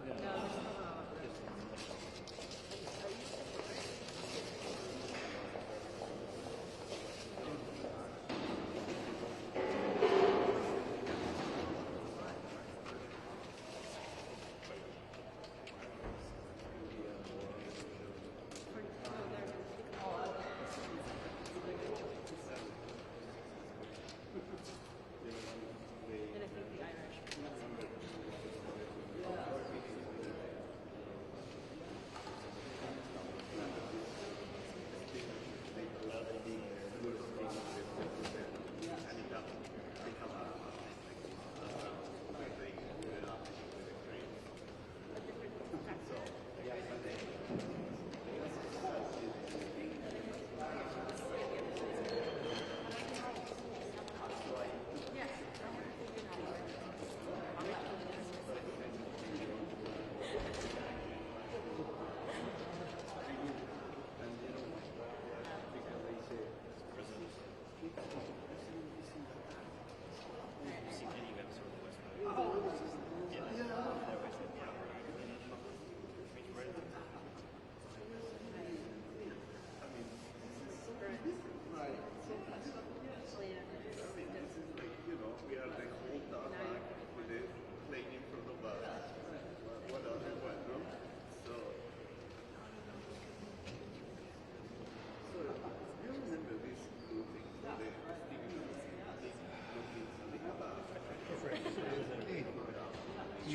No.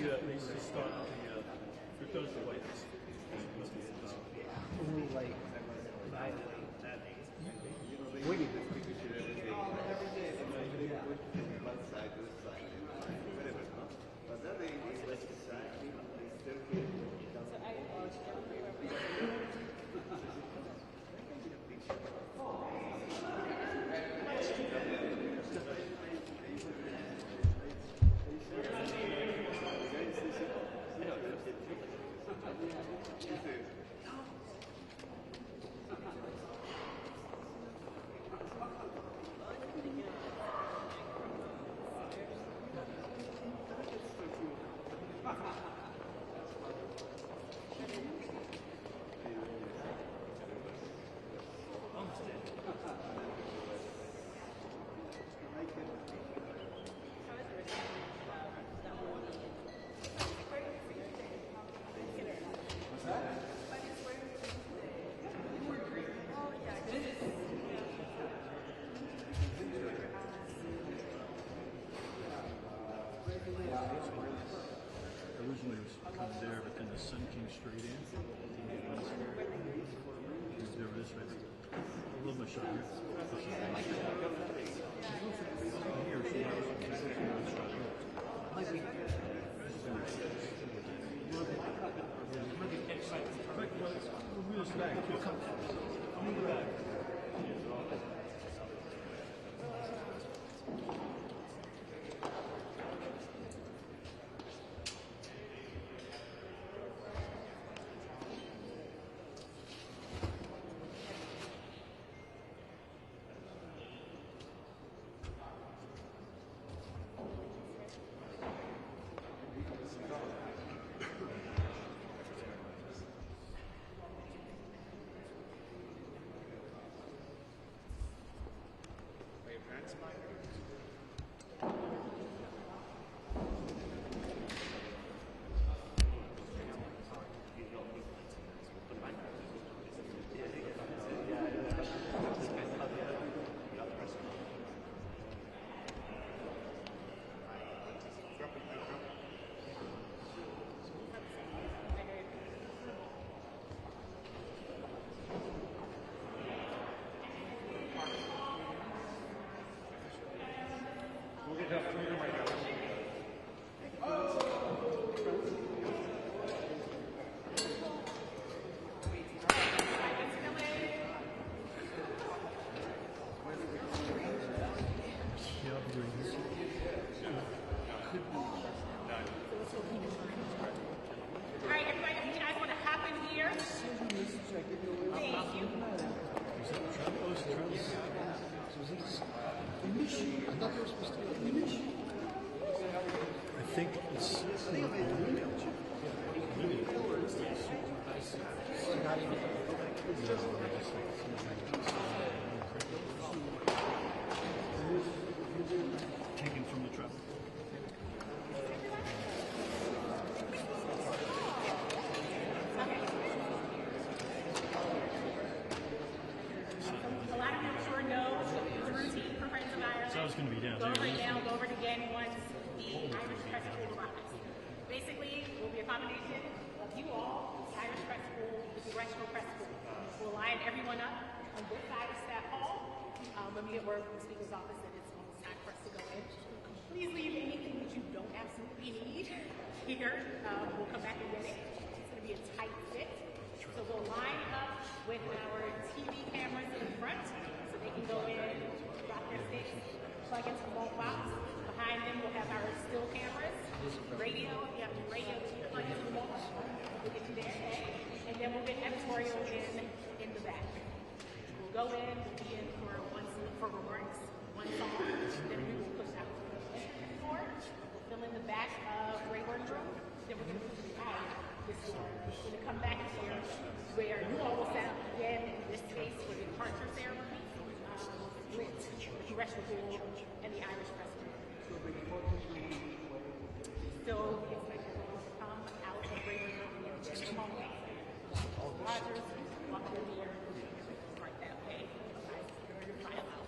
needs to start the Thursday whites. Like, wait. Originally it was kind of there, but then the sun came straight in. There it is right there. I love my shot here. I think it's taken from the trap. A lot of people sure know the routine for Friends of Ireland. So I was going to be down Go there. over it now, go over it again once the Irish Press School arrives. Basically, it will be a combination of you all, the Irish Press School, the Congressional Press School. We'll line everyone up on this side of Staff Hall. When we get word from the Speaker's office that it's almost time for us to go in, please leave anything that you don't absolutely need here. We'll come back and get it. It's going to be a tight fit. So we'll line up with our TV cameras in front so they can go in, drop their sticks, plug into the bulk box. Behind them we'll have our still cameras, radio, if you have the radio, plug into the bulk box. We'll get you there, okay? And then we'll get editorial in the back. We'll go in, we'll be in for remarks, one song, then we will push out to the entry door, we'll fill in the back of Rayburn Room, then we're going to push out this door. We're going to come back here where you all will set up again in this space for the departure ceremony, with the Congressional School and the Irish Press Room. So it's like we're going to come out of Rayburn Room in just a moment. Rogers, walk through here, right that way. File out.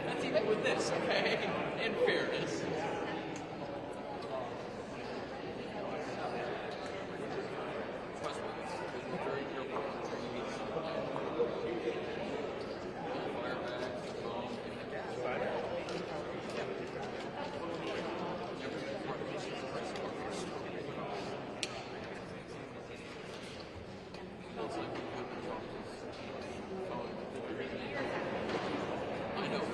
Let's even with this, okay? In fairness. Trust me, it's very careful. Fire back, calm, I know.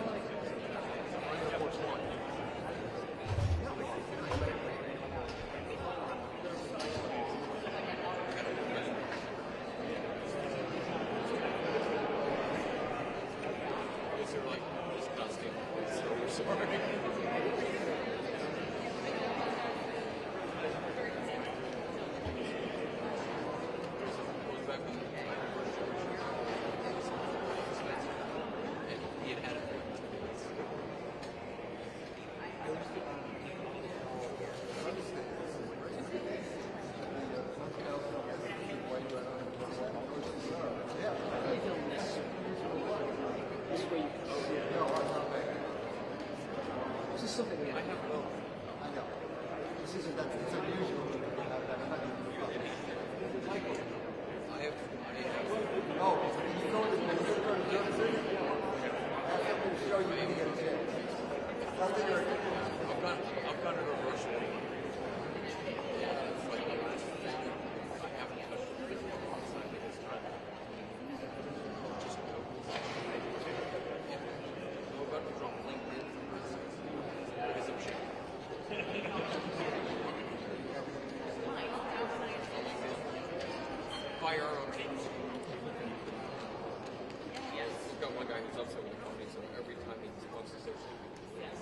Those are like disgusting. So sorry. This is something we have. I know. This isn't that. It's unusual. Oh, you go to Germany? I have to show you when you get a chance. I've gone to reverse it. Fire our own teams. Yes. We've got one guy who's upset with the company, so every time he wants to say something. Yes.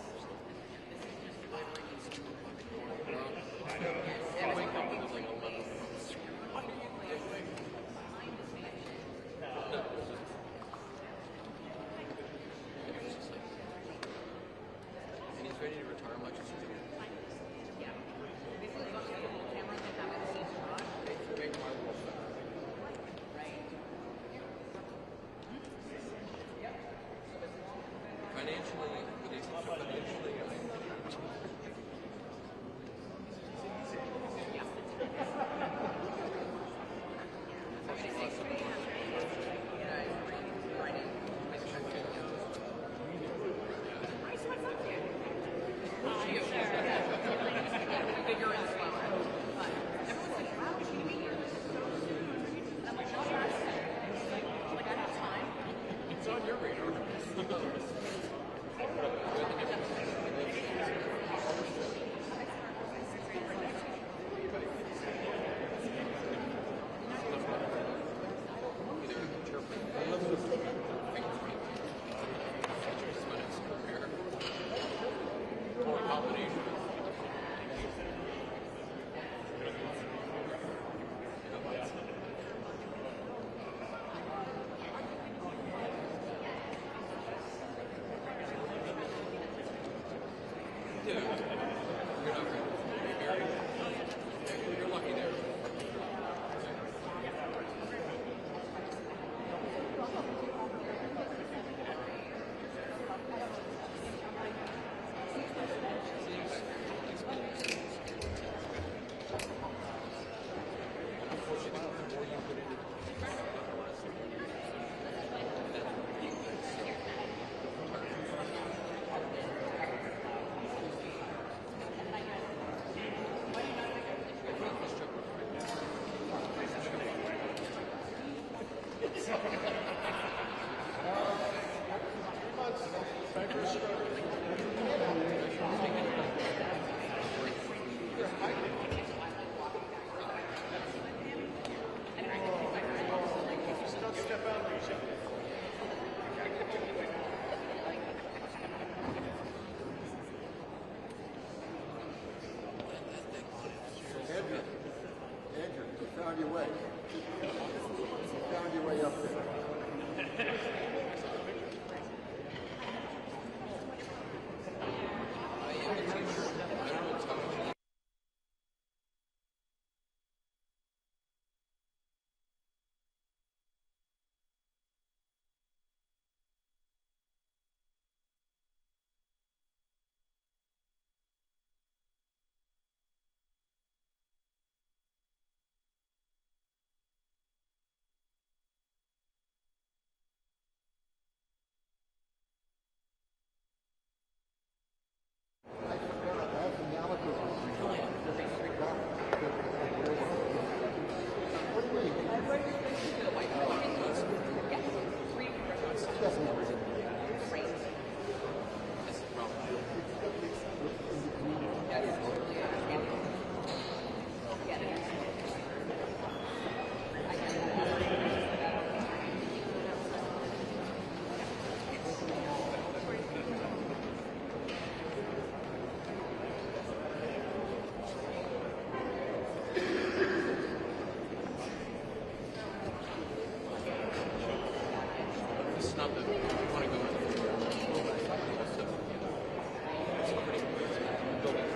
I wake up and there's like 11 of them. What are you doing? No, it's just. It was just like. And he's ready to retire much as soon as make my world better. Financially, bigger and slower. But everyone's like, wow, can you be here? And I'm like, no, you're like, I have time. it's on your radar. found your way. You found your way up there. I am a teacher. I will talk to you. It's not that you want to go into the it's pretty building.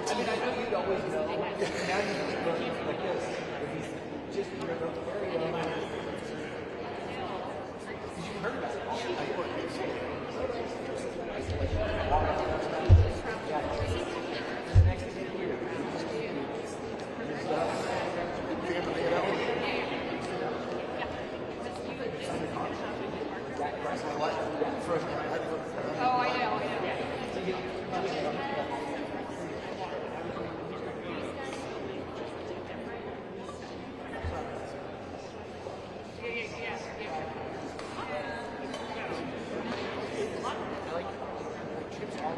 I mean, I know you'd always know. Now you just look like this. Just remember very well. Because you heard about it. I work in the I said, like, walk up and the next thing you hear, Oh, I know. I like trips all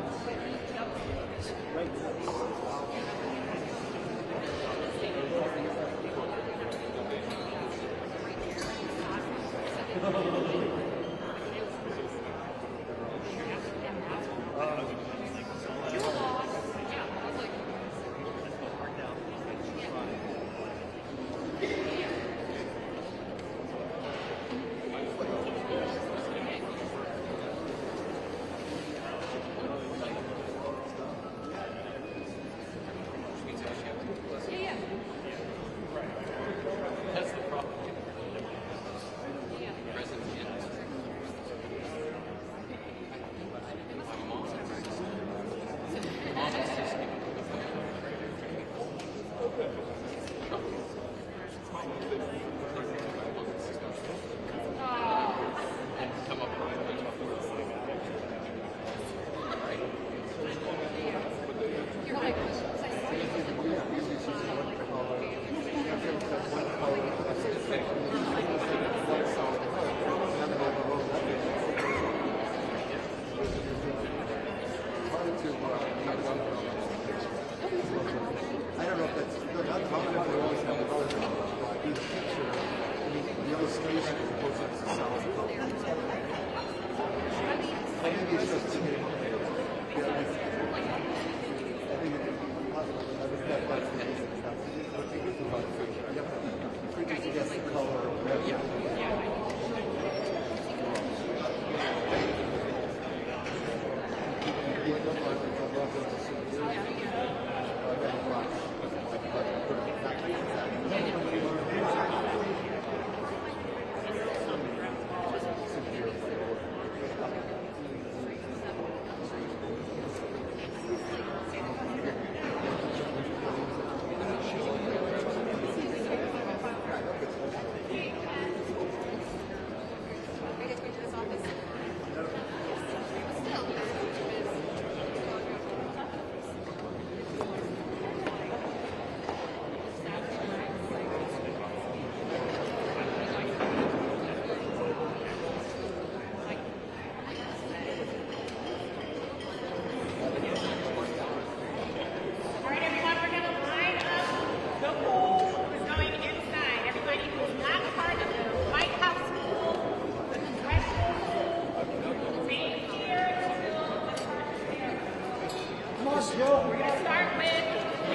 We're going to start with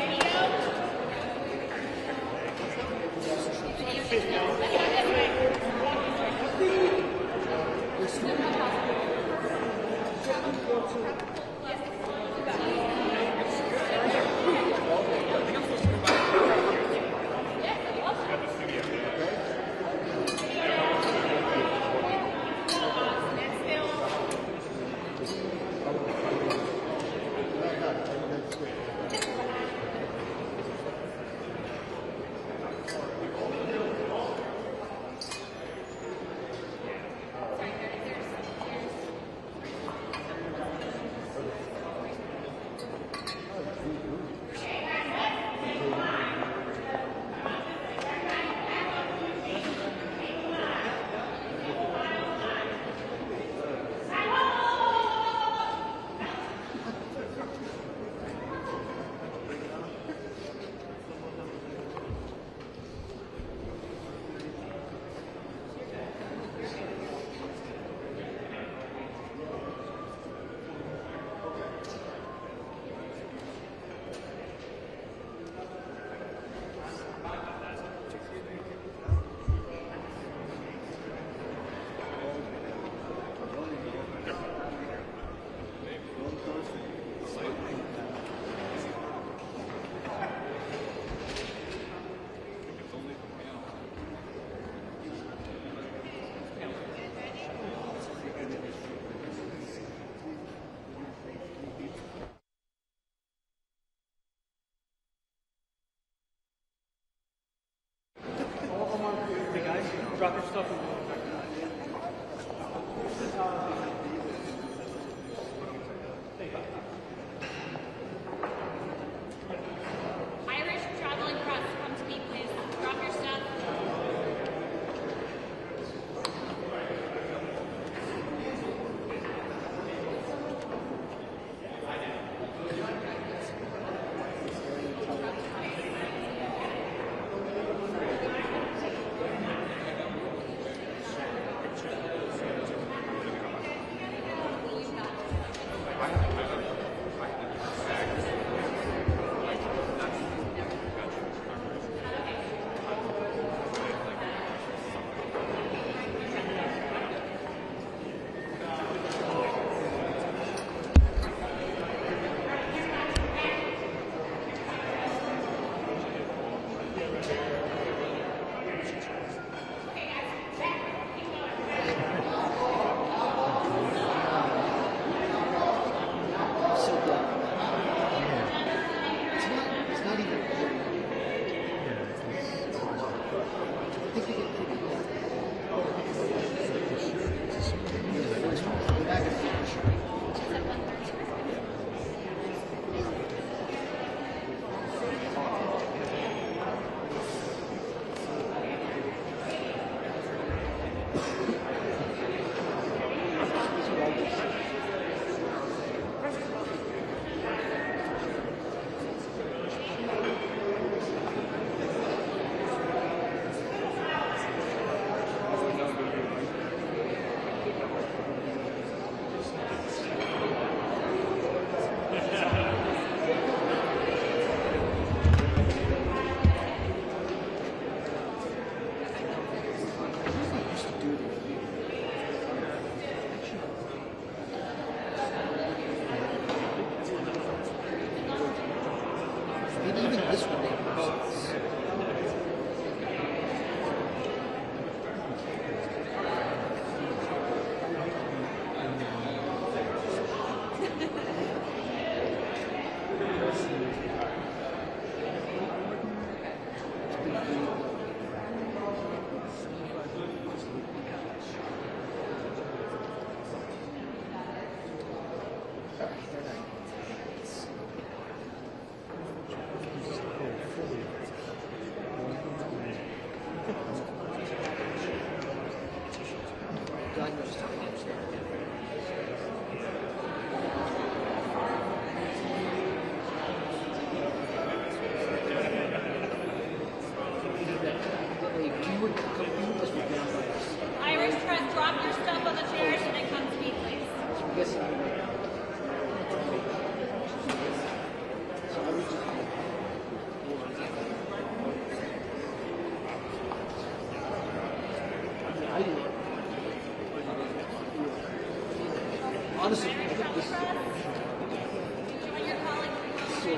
video. Drop your stuff. Irish traveling press, come to me, please. Drop your stuff.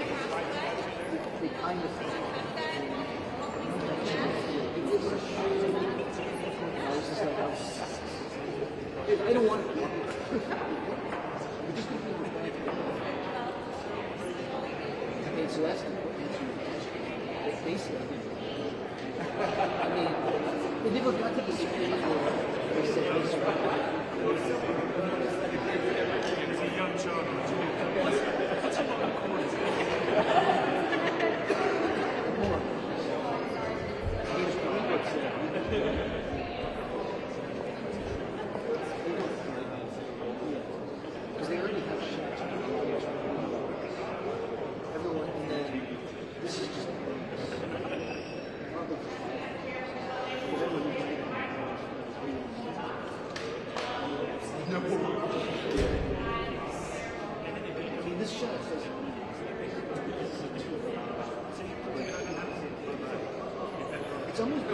They kind of I don't want to be we're just going to be okay, so that's the it's basically I mean, they never got to the screen where they said this It's a young child. What's up on the corner? because they already have shots. Everyone, and then this is just no. I mean, this shot says it's almost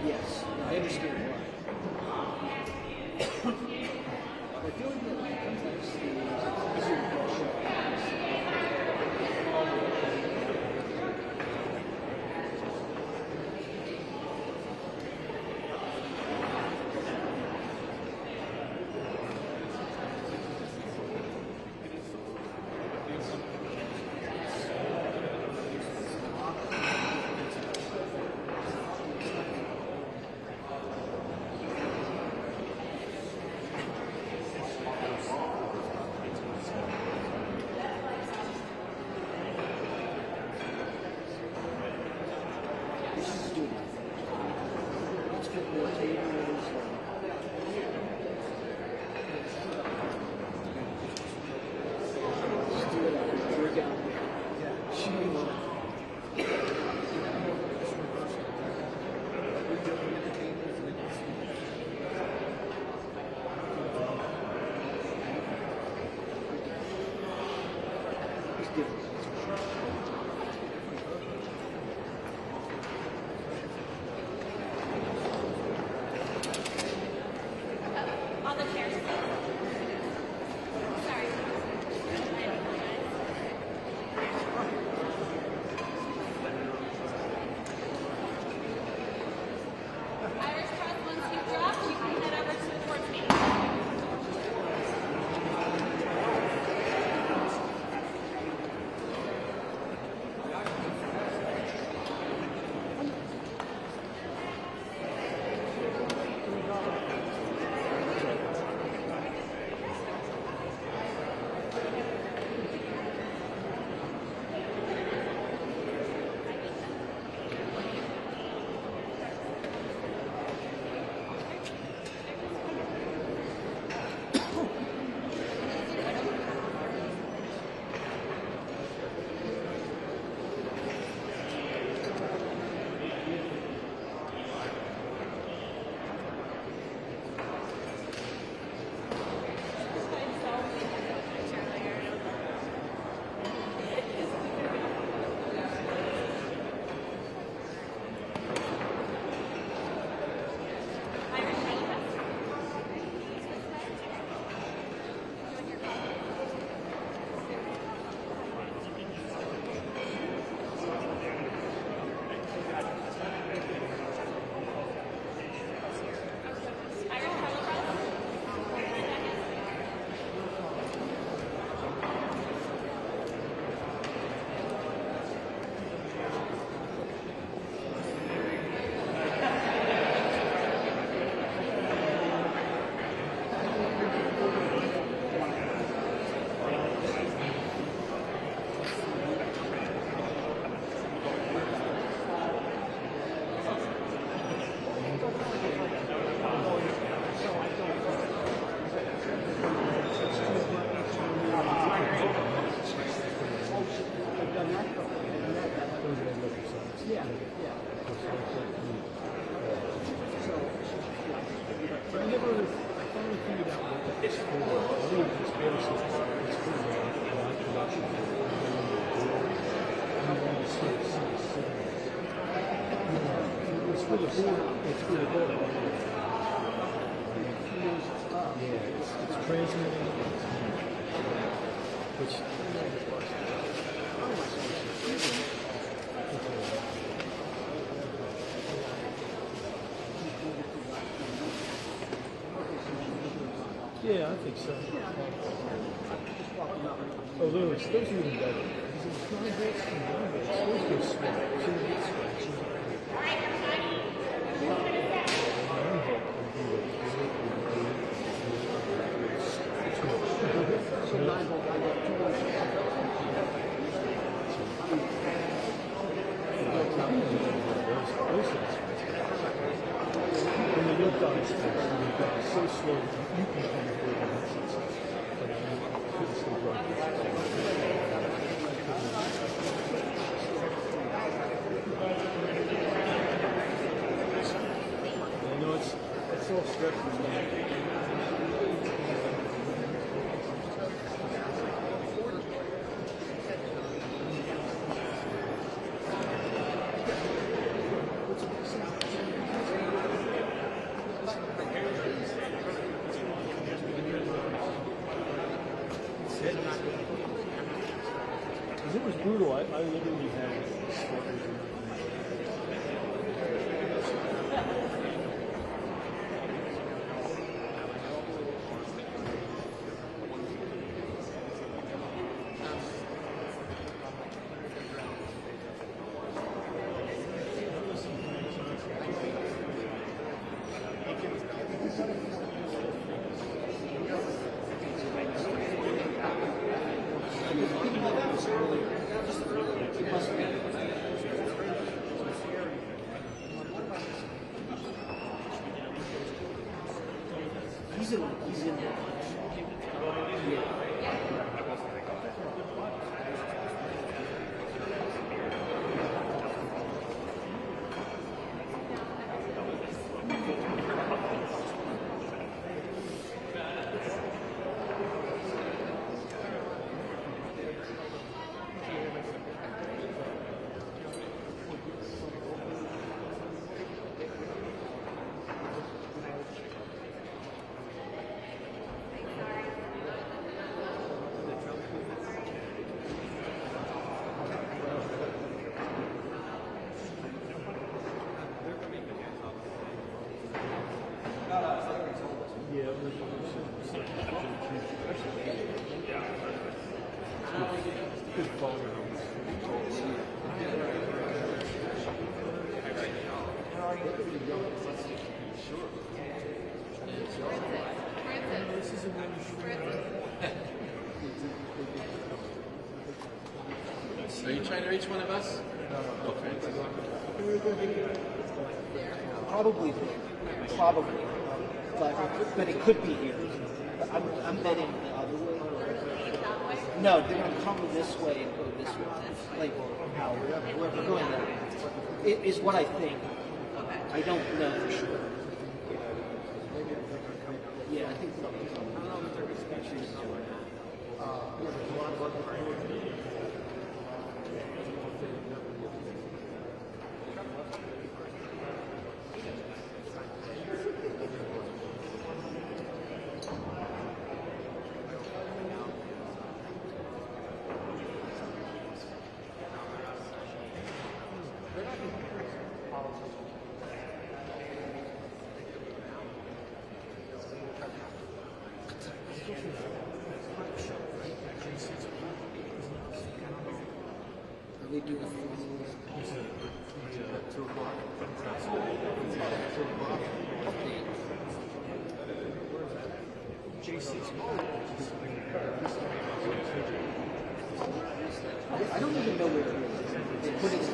yes, I understand why. I feel like that sometimes it's easier to get shot. On the chairs. Sorry. Irish press, once you've dropped, you can head over towards me. for the board. It's for the board. Yeah, it's transmitting. Which. Yeah, I think so. Oh, those are even better. Because it's 9 volts and 9 volts. Those go switch. So you get switch. 9 volt would be So 9 volt, I got 2 volts. Those things. When the yoke dies, it's so slow, you can come with it. But I couldn't stay right. I know it's all stressful. It was brutal. I literally had He's in there. Are you trying to reach one of us? Okay. Probably, but it could be here. I'm betting the other way. No, they're going to come this way and go this way. Like, we're going that way. It is what I think. I don't know for sure. Yeah, I think so. Are we doing I don't even know where it is. They put it in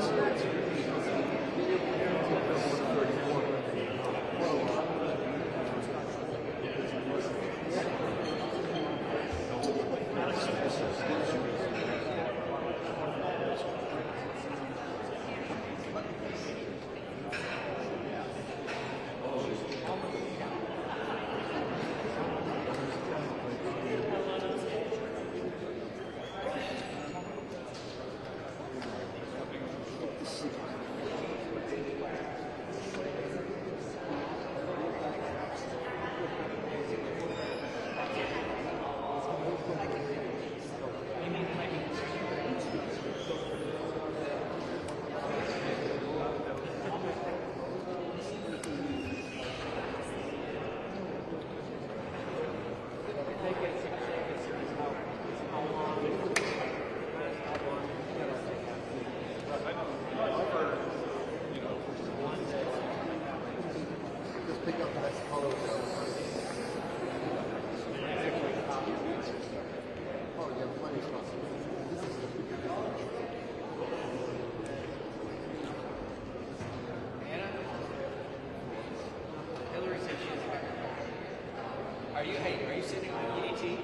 Are you sitting on EDT?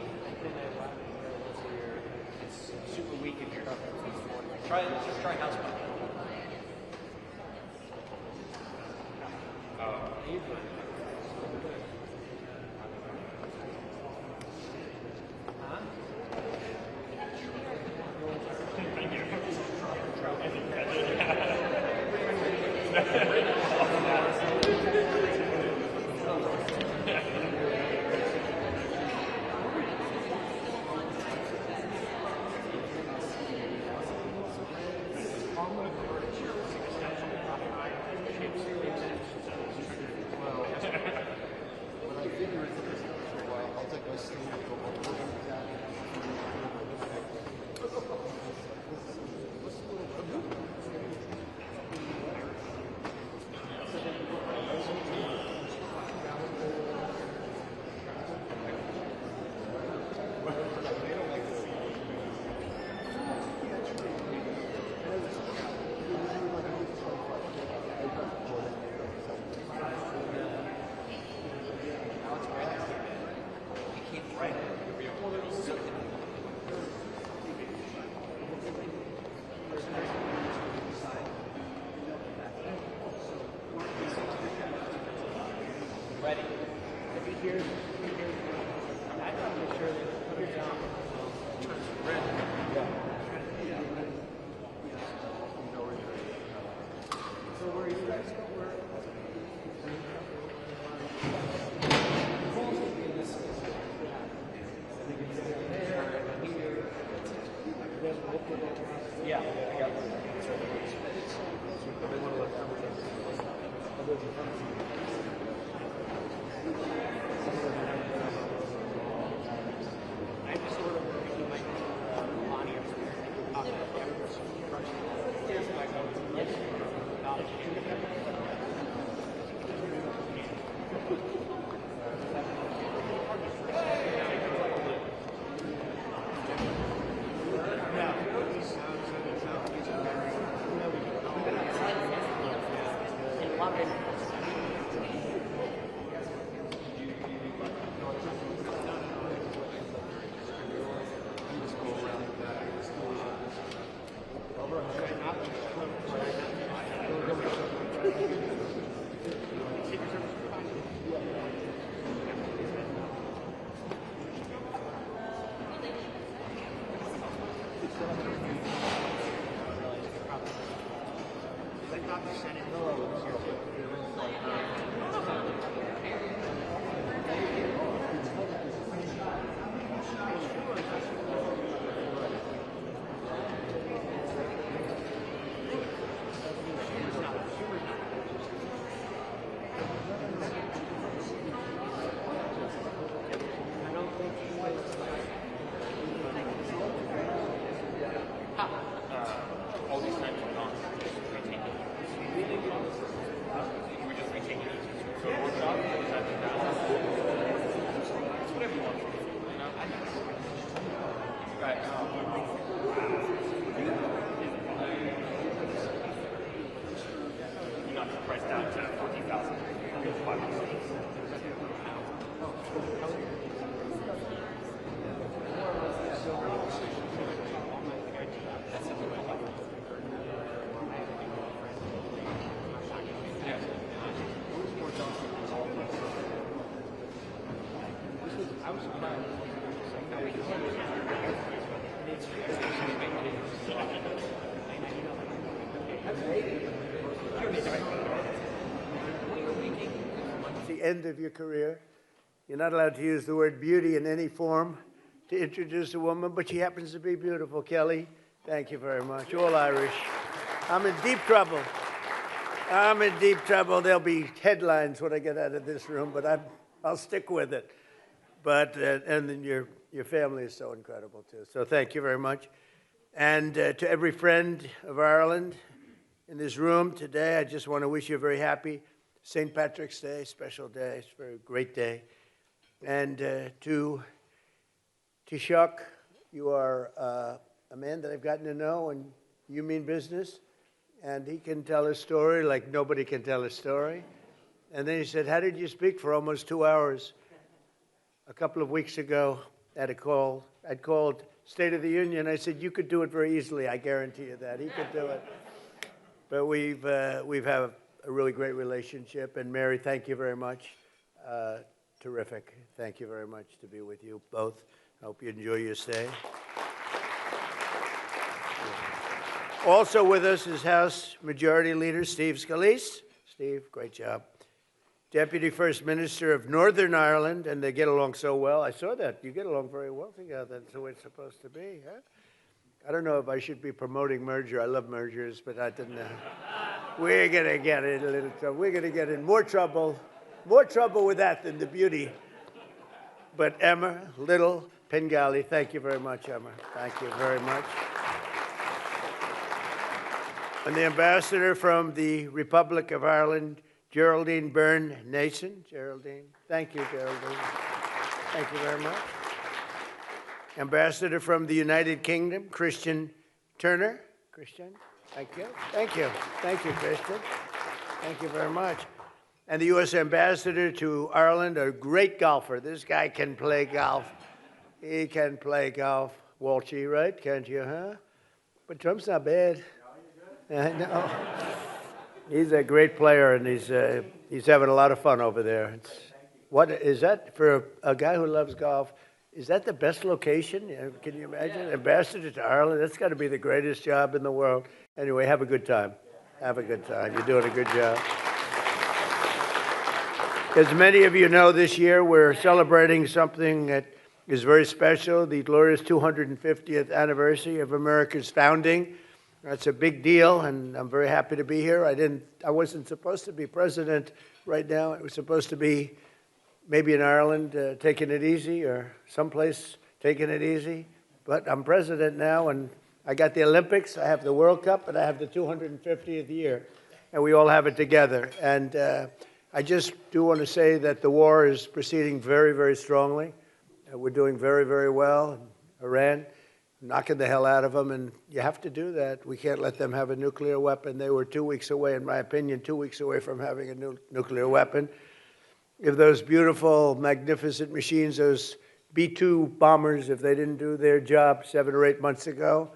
It's super weak in here. Just try house pump. The end of your career. You're not allowed to use the word beauty in any form to introduce a woman, but she happens to be beautiful. Kelly, thank you very much. All Irish. I'm in deep trouble. I'm in deep trouble. There'll be headlines when I get out of this room, but I'll stick with it. But and then your family is so incredible too. So thank you very much. And to every friend of Ireland in this room today, I just want to wish you a very happy St. Patrick's Day, special day. It's a very great day. And to Taoiseach, you are a man that I've gotten to know, and you mean business. And he can tell a story like nobody can tell a story. And then he said, how did you speak for almost 2 hours? a couple of weeks ago at a call. I'd called State of the Union. I said, you could do it very easily. I guarantee you that. He could do it. But we've had a really great relationship. And Mary, thank you very much. Terrific. Thank you very much to be with you both. I hope you enjoy your stay. Also with us is House Majority Leader Steve Scalise. Steve, great job. Deputy First Minister of Northern Ireland, and they get along so well. I saw that. You get along very well together. That's the way it's supposed to be, huh? I don't know if I should be promoting merger. I love mergers, but I didn't know. We're going to get in a little trouble. We're going to get in more trouble with that than the beauty. But Emma Little Pengali, thank you very much, Emma. Thank you very much. And the ambassador from the Republic of Ireland, Geraldine Byrne Nason. Geraldine, thank you, Geraldine. Thank you very much. Ambassador from the United Kingdom, Christian Turner. Christian, thank you. Thank you. Thank you, Christian. Thank you very much. And the U.S. Ambassador to Ireland, a great golfer. This guy can play golf. He can play golf. Walshy, right? Can't you, huh? But Trump's not bad. No. He's a great player, and he's having a lot of fun over there. What is that for a guy who loves golf? Is that the best location? Can you imagine? Ambassador to Ireland? That's got to be the greatest job in the world. Anyway, have a good time. Have a good time. You're doing a good job. As many of you know, this year we're celebrating something that is very special, the glorious 250th anniversary of America's founding. That's a big deal, and I'm very happy to be here. I wasn't supposed to be president right now. I was supposed to be maybe in Ireland taking it easy, or someplace taking it easy. But I'm president now, and I got the Olympics, I have the World Cup, and I have the 250th year. And we all have it together. And I just do want to say that the war is proceeding very, very strongly. We're doing very, very well. Iran, knocking the hell out of them, and you have to do that. We can't let them have a nuclear weapon. They were 2 weeks away, in my opinion, 2 weeks away from having a nuclear weapon. If those beautiful, magnificent machines, those B-2 bombers, if they didn't do their job 7 or 8 months ago,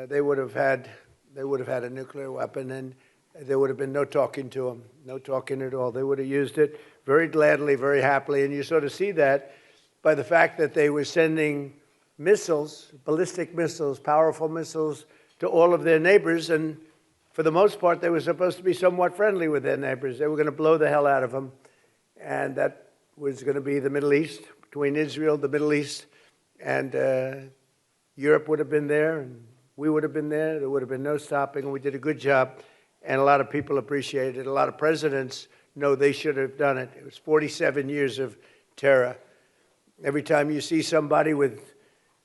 they would have had a nuclear weapon, and there would have been no talking to them, no talking at all. They would have used it very gladly, very happily, and you sort of see that by the fact that they were sending missiles, ballistic missiles, powerful missiles, to all of their neighbors, and for the most part, they were supposed to be somewhat friendly with their neighbors. They were going to blow the hell out of them, and that was going to be the Middle East, between Israel, the Middle East, and Europe would have been there, and we would have been there. There would have been no stopping, and we did a good job, and a lot of people appreciated it. A lot of presidents know they should have done it. It was 47 years of terror. Every time you see somebody with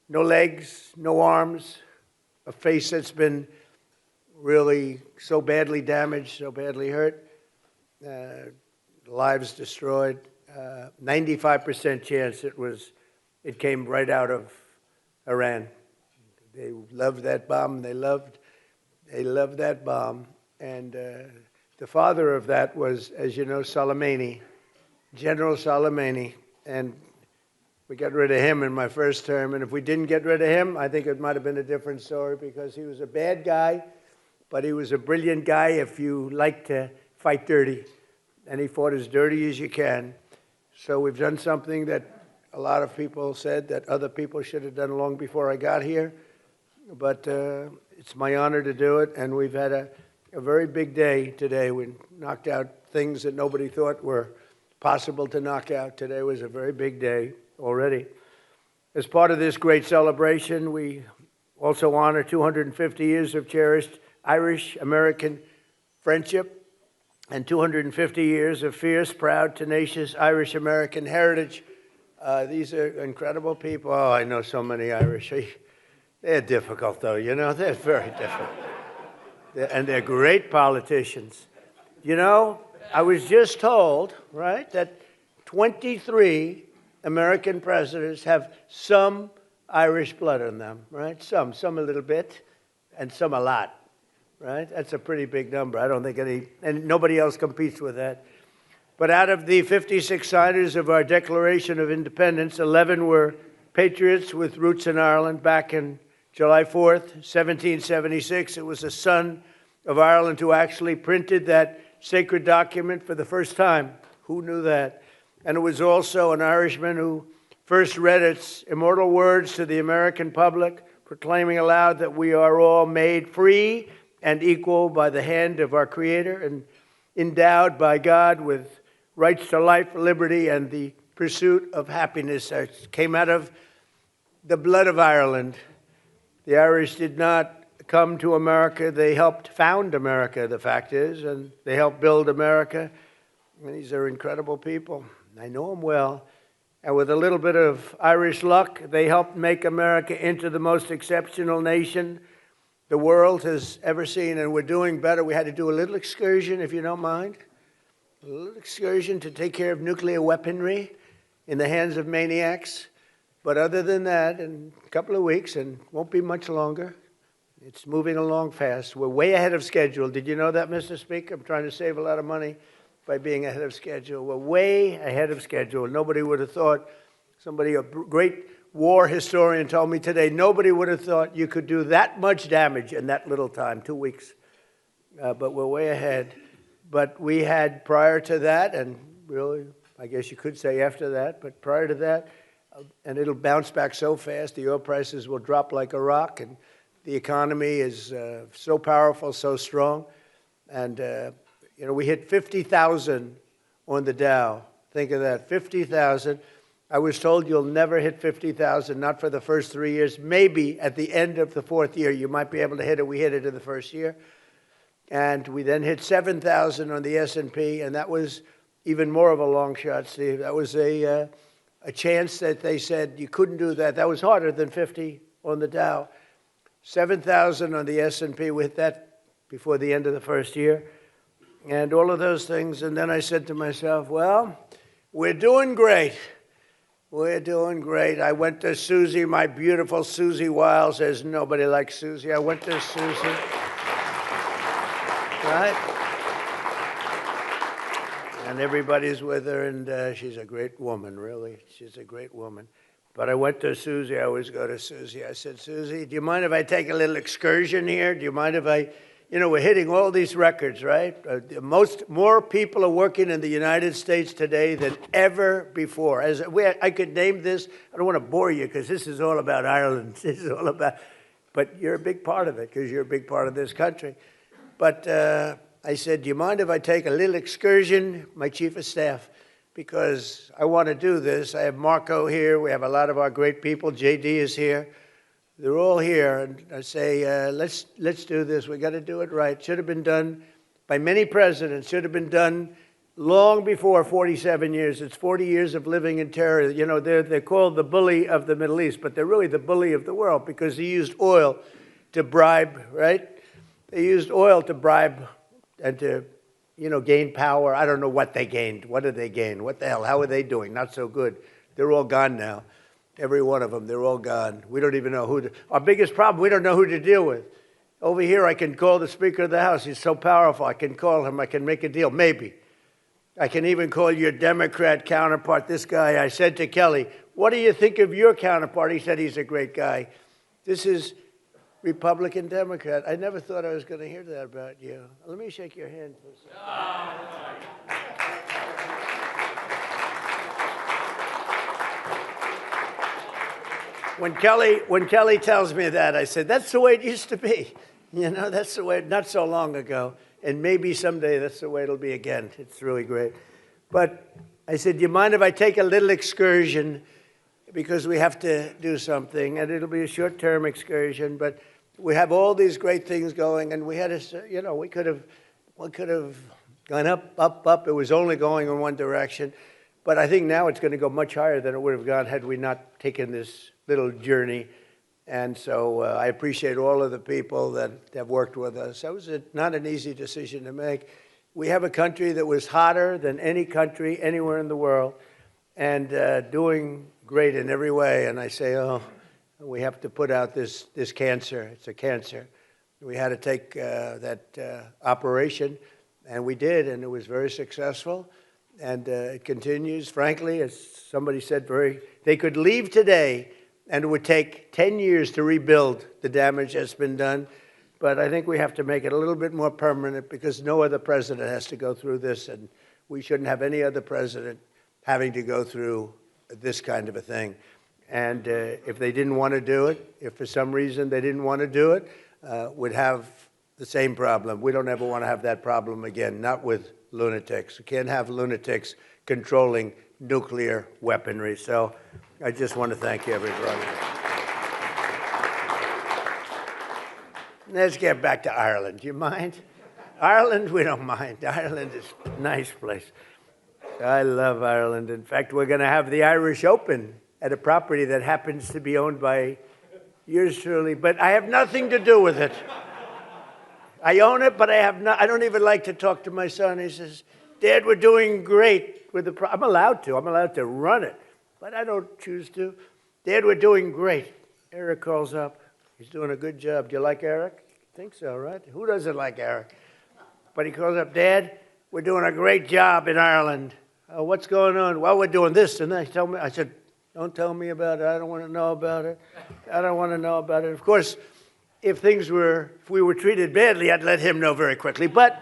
no legs, no arms, a face that's been really so badly damaged, so badly hurt, lives destroyed, 95% chance it came right out of Iran. They loved that bomb. They loved that bomb. And the father of that was, as you know, Soleimani, General Soleimani. And we got rid of him in my first term. And if we didn't get rid of him, I think it might have been a different story, because he was a bad guy, but he was a brilliant guy if you like to fight dirty. And he fought as dirty as you can. So we've done something that a lot of people said that other people should have done long before I got here. But it's my honor to do it. And we've had a very big day today. We knocked out things that nobody thought were possible to knock out. Today was a very big day already. As part of this great celebration, we also honor 250 years of cherished Irish-American friendship and 250 years of fierce, proud, tenacious Irish-American heritage. These are incredible people. Oh, I know so many Irish. They're difficult, though, you know. They're very difficult. And they're great politicians. You know, I was just told, right, that 23 American presidents have some Irish blood in them, right? Some a little bit, and some a lot, right? That's a pretty big number. I don't think and nobody else competes with that. But out of the 56 signers of our Declaration of Independence, 11 were patriots with roots in Ireland. Back in July 4th, 1776, it was a son of Ireland who actually printed that sacred document for the first time. Who knew that? And it was also an Irishman who first read its immortal words to the American public, proclaiming aloud that we are all made free and equal by the hand of our Creator and endowed by God with rights to life, liberty, and the pursuit of happiness. That came out of the blood of Ireland. The Irish did not come to America. They helped found America, the fact is, and they helped build America. And these are incredible people. I know them well. And with a little bit of Irish luck, they helped make America into the most exceptional nation the world has ever seen. And we're doing better. We had to do a little excursion, if you don't mind. A little excursion to take care of nuclear weaponry in the hands of maniacs. But other than that, in a couple of weeks, and won't be much longer, it's moving along fast. We're way ahead of schedule. Did you know that, Mr. Speaker? I'm trying to save a lot of money by being ahead of schedule. We're way ahead of schedule. Nobody would have thought, somebody, a great war historian told me today, nobody would have thought you could do that much damage in that little time, 2 weeks. But we're way ahead. But we had prior to that, and really, I guess you could say after that, but prior to that, and it'll bounce back so fast, the oil prices will drop like a rock, and the economy is so powerful, so strong. And, you know, we hit 50,000 on the Dow. Think of that, 50,000. I was told you'll never hit 50,000, not for the first 3 years. Maybe at the end of the fourth year, you might be able to hit it. We hit it in the first year. And we then hit 7,000 on the S&P, and that was even more of a long shot, Steve. That was a chance that they said you couldn't do that. That was harder than 50 on the Dow. 7,000 on the S&P. We hit that before the end of the first year. And all of those things. And then I said to myself, well, we're doing great. We're doing great. I went to Susie, my beautiful Susie Wiles. There's nobody like Susie. I went to Susie. Right? And everybody's with her, and she's a great woman, really. She's a great woman. But I went to Susie. I always go to Susie. I said, Susie, do you mind if I take a little excursion here? Do you mind if I, you know, we're hitting all these records, right? More people are working in the United States today than ever before. I could name this. I don't want to bore you because this is all about Ireland. This is all about, but you're a big part of it because you're a big part of this country. But I said, do you mind if I take a little excursion, my chief of staff, because I want to do this. I have Marco here. We have a lot of our great people. JD is here. They're all here. And I say, let's do this. We got to do it right. Should have been done by many presidents. Should have been done long before 47 years. It's 40 years of living in terror. You know, they're called the bully of the Middle East, but they're really the bully of the world because they used oil to bribe, right? They used oil to bribe and to, you know, gain power. I don't know what they gained. What did they gain? What the hell? How are they doing? Not so good. They're all gone now. Every one of them, they're all gone. We don't even know who to, our biggest problem, we don't know who to deal with. Over here, I can call the Speaker of the House. He's so powerful. I can call him. I can make a deal. Maybe. I can even call your Democrat counterpart, this guy. I said to Kelly, what do you think of your counterpart? He said he's a great guy. This is Republican, Democrat. I never thought I was going to hear that about you. Let me shake your hand for a second. When Kelly tells me that, I said, that's the way it used to be. You know, that's the way, not so long ago. And maybe someday that's the way it'll be again. It's really great. But I said, do you mind if I take a little excursion? Because we have to do something. And it'll be a short-term excursion. But we have all these great things going. And we had to, you know, we could have gone up, up, up. It was only going in one direction. But I think now it's going to go much higher than it would have gone had we not taken this little journey. And so I appreciate all of the people that have worked with us. That was not an easy decision to make. We have a country that was hotter than any country anywhere in the world and doing great in every way. And I say, oh, we have to put out this cancer. It's a cancer. We had to take that operation, and we did, and it was very successful. and it continues. Frankly, as somebody said, they could leave today, and it would take 10 years to rebuild the damage that's been done. But I think we have to make it a little bit more permanent because no other president has to go through this, and we shouldn't have any other president having to go through this kind of a thing. And if they didn't want to do it, if for some reason they didn't want to do it, would have the same problem. We don't ever want to have that problem again, not with lunatics. We can't have lunatics controlling nuclear weaponry. So I just want to thank everybody. Let's get back to Ireland. Do you mind? Ireland, we don't mind. Ireland is a nice place. I love Ireland. In fact, we're going to have the Irish Open at a property that happens to be owned by yours truly, but I have nothing to do with it. I own it, but I don't even like to talk to my son. He says, Dad, we're doing great with the I'm allowed to run it, but I don't choose to. Dad, we're doing great. Eric calls up. He's doing a good job. Do you like Eric? I think so, right? Who doesn't like Eric? But he calls up, Dad, we're doing a great job in Ireland. What's going on? Well, we're doing this and that. I said, don't tell me about it. I don't want to know about it. I don't want to know about it. Of course, if we were treated badly, I'd let him know very quickly. But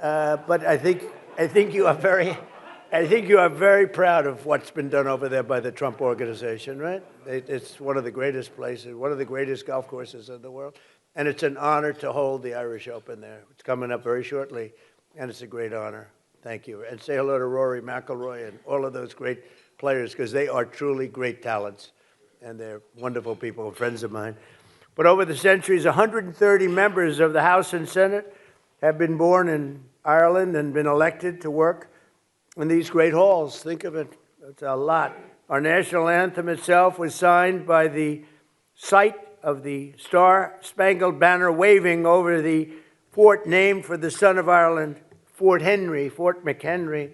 I think you are very proud of what's been done over there by the Trump organization, right? It's one of the greatest places, one of the greatest golf courses in the world, and it's an honor to hold the Irish Open there. It's coming up very shortly, and it's a great honor. Thank you, and say hello to Rory McIlroy and all of those great players because they are truly great talents, and they're wonderful people, friends of mine. But over the centuries, 130 members of the House and Senate have been born in Ireland and been elected to work in these great halls. Think of it. It's a lot. Our national anthem itself was signed by the sight of the Star-Spangled Banner waving over the fort named for the son of Ireland, Fort McHenry.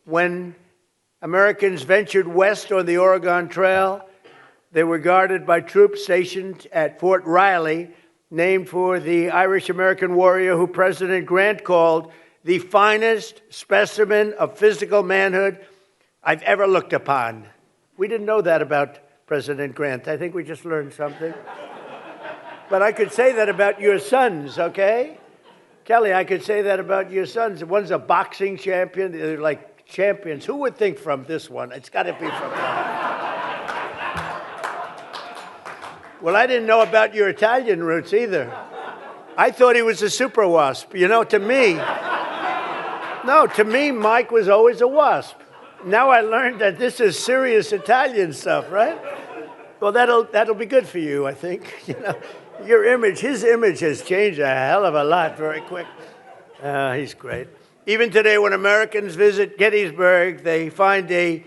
When Americans ventured west on the Oregon Trail, they were guarded by troops stationed at Fort Riley, named for the Irish-American warrior who President Grant called the finest specimen of physical manhood I've ever looked upon. We didn't know that about President Grant. I think we just learned something. But I could say that about your sons, okay? Kelly, I could say that about your sons. One's a boxing champion. They're like champions. Who would think from this one? It's got to be from them. Well, I didn't know about your Italian roots either. I thought he was a super wasp. You know, to me, Mike was always a wasp. Now I learned that this is serious Italian stuff, right? Well, that'll be good for you, I think. You know, his image has changed a hell of a lot very quick. He's great. Even today, when Americans visit Gettysburg, they find a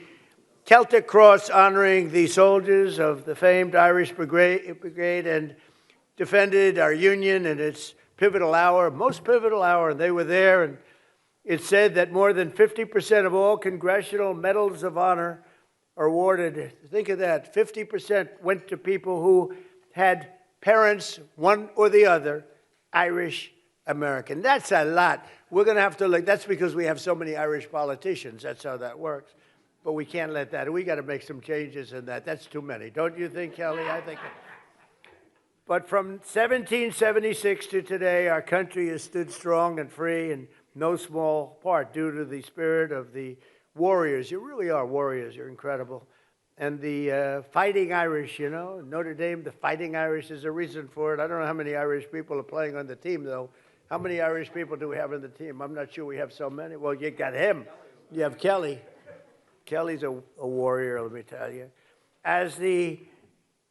Celtic cross honoring the soldiers of the famed Irish Brigade and defended our Union in its pivotal hour, most pivotal hour, and they were there. And it said that more than 50% of all congressional medals of honor are awarded. Think of that. 50% went to people who had parents, one or the other, Irish American. That's a lot. We're going to have to look. That's because we have so many Irish politicians. That's how that works. But we can't let that. We got to make some changes in that. That's too many. Don't you think, Kelly? I think. But from 1776 to today, our country has stood strong and free in no small part due to the spirit of the warriors. You really are warriors. You're incredible. And the Fighting Irish, you know, Notre Dame, the Fighting Irish is a reason for it. I don't know how many Irish people are playing on the team, though. How many Irish people do we have on the team? I'm not sure we have so many. Well, you got him. You have Kelly. Kelly's a warrior, let me tell you. As the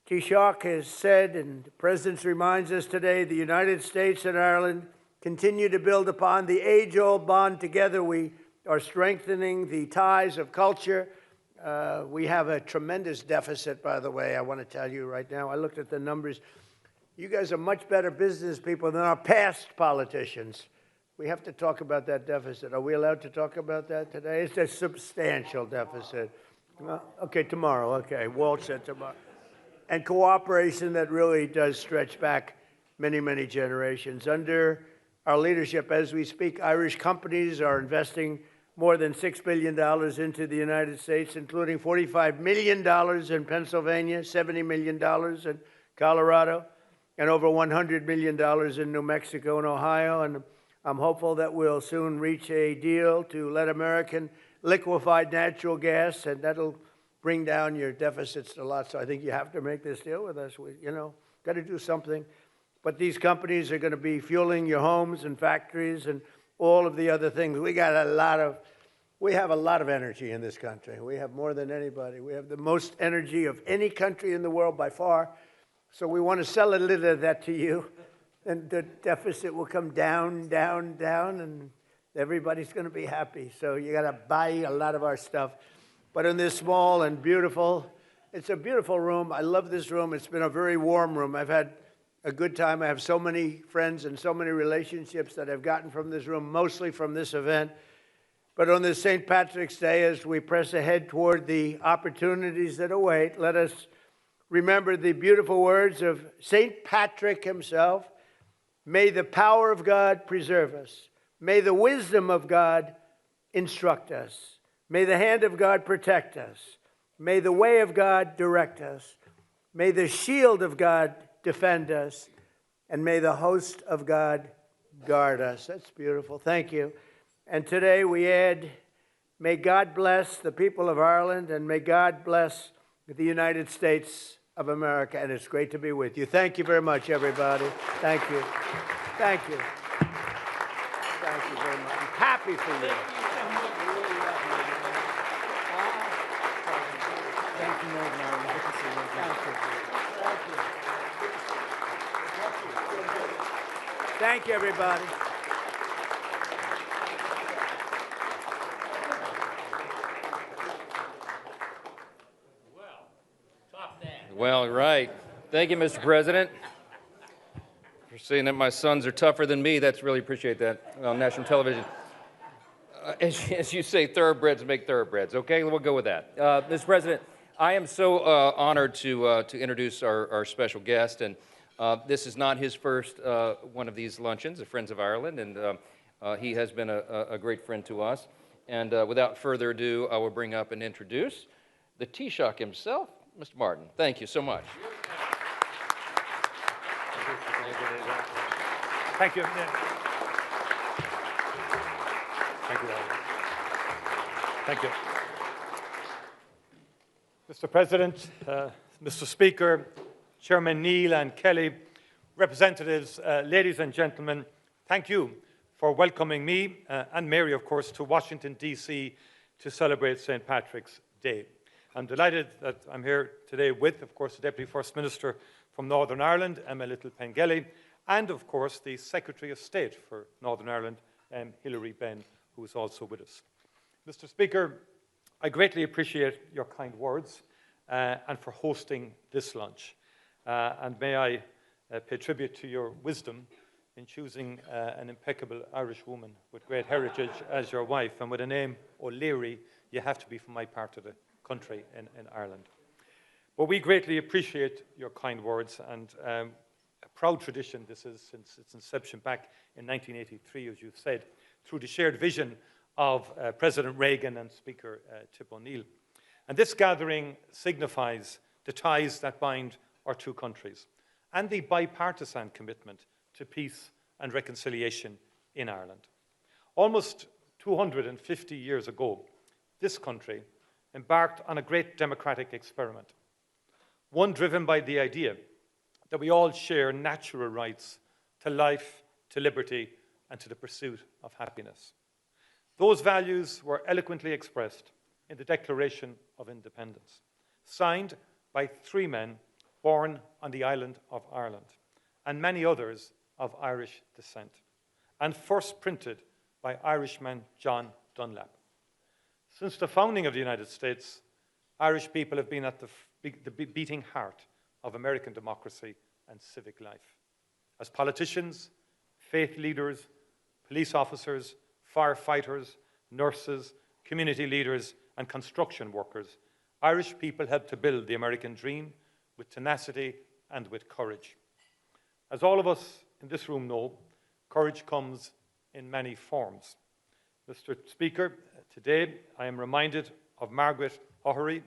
Taoiseach has said, and the President reminds us today, the United States and Ireland continue to build upon the age-old bond together. We are strengthening the ties of culture. We have a tremendous deficit, by the way, I want to tell you right now. I looked at the numbers. You guys are much better business people than our past politicians. We have to talk about that deficit. Are we allowed to talk about that today? It's a substantial deficit. Okay, tomorrow. Okay, Walt said tomorrow. And cooperation that really does stretch back many, many generations. Under our leadership, as we speak, Irish companies are investing more than $6 billion into the United States, including $45 million in Pennsylvania, $70 million in Colorado, and over $100 million in New Mexico and Ohio. And I'm hopeful that we'll soon reach a deal to let American liquefied natural gas, and that'll bring down your deficits a lot. So I think you have to make this deal with us. We, got to do something. But these companies are going to be fueling your homes and factories and all of the other things. We have a lot of energy in this country. We have more than anybody. We have the most energy of any country in the world by far. So we want to sell a little of that to you, and the deficit will come down, down, down, and everybody's going to be happy. So you got to buy a lot of our stuff. But in this small and beautiful, it's a beautiful room. I love this room. It's been a very warm room. I've had a good time. I have so many friends and so many relationships that I've gotten from this room, mostly from this event. But on this St. Patrick's Day, as we press ahead toward the opportunities that await, let us remember the beautiful words of St. Patrick himself. May the power of God preserve us. May the wisdom of God instruct us. May the hand of God protect us. May the way of God direct us. May the shield of God defend us. And may the host of God guard us. That's beautiful. Thank you. And today we add, may God bless the people of Ireland, and may God bless the United States of America. And it's great to be with you. Thank you very much, everybody. Thank you. Thank you. Thank you very much. I'm happy for you. Thank you, Northern Good to see you. Thank you. Thank you, everybody. Well, right. Thank you, Mr. President, for saying that my sons are tougher than me. That's really appreciate that on national television. As you say, thoroughbreds make thoroughbreds. Okay, we'll go with that. Mr. President, I am so honored to introduce our special guest, and this is not his first one of these luncheons, the Friends of Ireland, and he has been a great friend to us. And without further ado, I will bring up and introduce the Taoiseach himself, Mr. Martin. Thank you so much. Thank you. Thank you, Alan. Thank you. Mr. President, Mr. Speaker, Chairman Neil and Kelly, representatives, ladies and gentlemen, thank you for welcoming me and Mary, of course, to Washington, D.C. to celebrate St. Patrick's Day. I'm delighted that I'm here today with, of course, the Deputy First Minister from Northern Ireland, Emma Little-Pengelly, and, of course, the Secretary of State for Northern Ireland, Hilary Benn, who is also with us. Mr. Speaker, I greatly appreciate your kind words and for hosting this lunch. And may I pay tribute to your wisdom in choosing an impeccable Irish woman with great heritage as your wife, and with a name O'Leary, you have to be from my part of the country in Ireland. But we greatly appreciate your kind words, and a proud tradition this is since its inception back in 1983, as you've said, through the shared vision of President Reagan and Speaker Tip O'Neill. And this gathering signifies the ties that bind our two countries and the bipartisan commitment to peace and reconciliation in Ireland. Almost 250 years ago, this country embarked on a great democratic experiment, one driven by the idea that we all share natural rights to life, to liberty, and to the pursuit of happiness. Those values were eloquently expressed in the Declaration of Independence, signed by three men born on the island of Ireland, and many others of Irish descent, and first printed by Irishman John Dunlap. Since the founding of the United States, Irish people have been at the beating heart of American democracy and civic life. As politicians, faith leaders, police officers, firefighters, nurses, community leaders, and construction workers, Irish people helped to build the American dream with tenacity and with courage. As all of us in this room know, courage comes in many forms. Mr. Speaker, today I am reminded of Margaret O'Herry,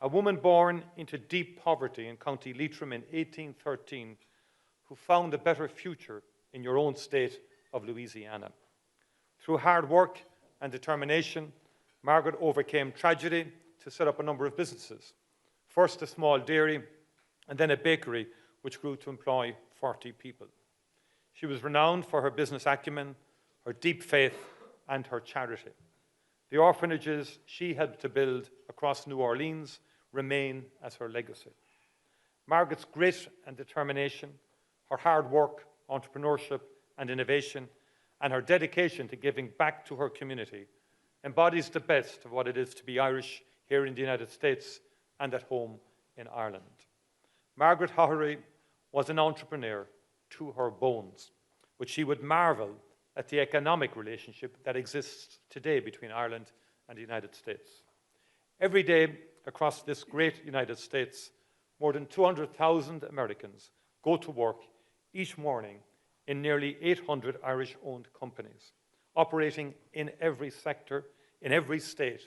a woman born into deep poverty in County Leitrim in 1813, who found a better future in your own state of Louisiana. Through hard work and determination, Margaret overcame tragedy to set up a number of businesses. First a small dairy, and then a bakery, which grew to employ 40 people. She was renowned for her business acumen, her deep faith, and her charity. The orphanages she helped to build across New Orleans remain as her legacy. Margaret's grit and determination, her hard work, entrepreneurship, and innovation, and her dedication to giving back to her community embodies the best of what it is to be Irish here in the United States and at home in Ireland. Margaret O'Herry was an entrepreneur to her bones, but she would marvel at the economic relationship that exists today between Ireland and the United States. Every day across this great United States, more than 200,000 Americans go to work each morning in nearly 800 Irish-owned companies, operating in every sector, in every state,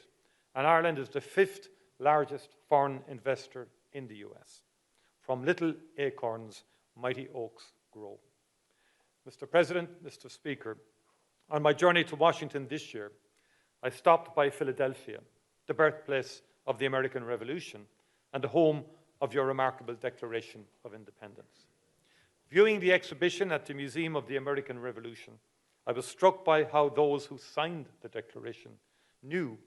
and Ireland is the 5th largest foreign investor in the US. From little acorns, mighty oaks grow. Mr. President, Mr. Speaker, on my journey to Washington this year, I stopped by Philadelphia, the birthplace of the American Revolution and the home of your remarkable Declaration of Independence. Viewing the exhibition at the Museum of the American Revolution, I was struck by how those who signed the Declaration knew